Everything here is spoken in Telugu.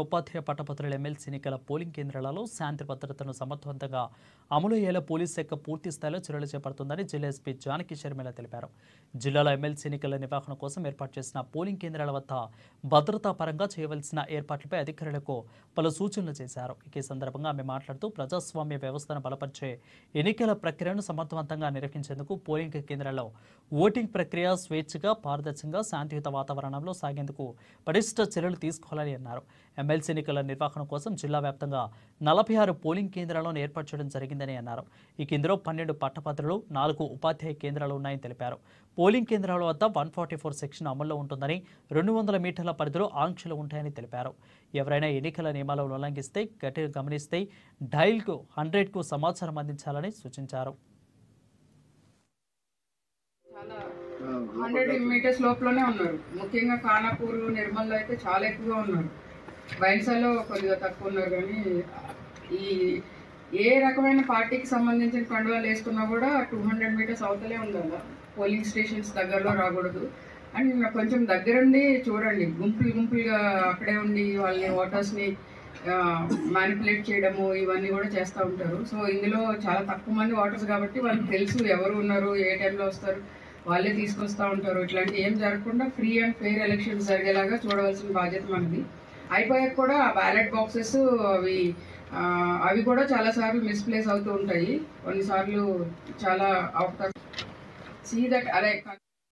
ఉపాధ్యాయ పట్టభద్రుల ఎమ్మెల్సీ ఎన్నికల పోలింగ్ కేంద్రాలలో శాంతి భద్రతను సమర్థవంతంగా అమలు అయ్యేలా పోలీస్ శాఖ పూర్తి స్థాయిలో చర్యలు చేపడుతుందని జిల్లా ఎస్పీ జానకి శర్మిల తెలిపారు. జిల్లాలో ఎమ్మెల్సీ ఎన్నికల నిర్వహణ కోసం ఏర్పాటు చేసిన పోలింగ్ కేంద్రాల వద్ద భద్రతా పరంగా చేయవలసిన ఏర్పాట్లపై అధికారులకు పలు సూచనలు చేశారు. ఈ సందర్భంగా ఆమె మాట్లాడుతూ ప్రజాస్వామ్య వ్యవస్థను బలపరిచే ఎన్నికల ప్రక్రియను సమర్థవంతంగా నిర్వహించేందుకు పోలింగ్ కేంద్రాల్లో ఓటింగ్ ప్రక్రియ స్వేచ్ఛగా, పారదర్శకంగా, శాంతియుత వాతావరణంలో సాగేందుకు పటిష్ట చర్యలు తీసుకోవాలని అన్నారు. ఎమ్మెల్సీ ఎన్నికల నిర్వహణ కోసం జిల్లా వ్యాప్తంగా 46 పోలింగ్ కేంద్రాలను ఏర్పాటు చేయడం జరిగిందని అన్నారు. ఈ కేంద్రంలో 12 పట్టభద్రులు, 4 ఉపాధ్యాయ కేంద్రాలు ఉన్నాయని తెలిపారు. పోలింగ్ కేంద్రాల వద్ద 144 సెక్షన్ అమల్లో ఉంటుందని, 200 మీటర్ల పరిధిలో ఆంక్షలు ఉంటాయని తెలిపారు. ఎవరైనా ఎన్నికల నియమాలను ఉల్లంఘిస్తే గమనిస్తే డైల్కు 100కు సమాచారం అందించాలని సూచించారు. 100 మీటర్స్ లోపలనే ఉన్నారు. ముఖ్యంగా ఖానాపూర్, నిర్మల్లో అయితే చాలా ఎక్కువగా ఉన్నారు. బైన్సాలో కొద్దిగా తక్కువ ఉన్నారు. కానీ ఈ ఏ రకమైన పార్టీకి సంబంధించిన కండువాలు వేసుకున్నా కూడా 200 మీటర్స్ అవతలే ఉండాలి. పోలింగ్ స్టేషన్స్ దగ్గరలో రాకూడదు. అండ్ కొంచెం దగ్గరుండి చూడండి, గుంపులుగా అక్కడే ఉండి వాళ్ళని ఓటర్స్ని మ్యానిపులేట్ చేయడము ఇవన్నీ కూడా చేస్తూ ఉంటారు. సో ఇందులో చాలా తక్కువ మంది ఓటర్స్ కాబట్టి వాళ్ళకి తెలుసు ఎవరు ఉన్నారు, ఏ టైంలో వస్తారు, వాళ్ళే తీసుకొస్తూ ఉంటారు. ఇట్లాంటి ఏం జరగకుండా ఫ్రీ అండ్ ఫెయిర్ ఎలక్షన్స్ జరిగేలాగా చూడవలసిన బాధ్యత మనది. అయిపోయాక కూడా బ్యాలెట్ బాక్సెస్ అవి కూడా చాలాసార్లు మిస్ప్లేస్ అవుతూ ఉంటాయి. కొన్నిసార్లు చాలా అవకాశం సీ దట్ అరే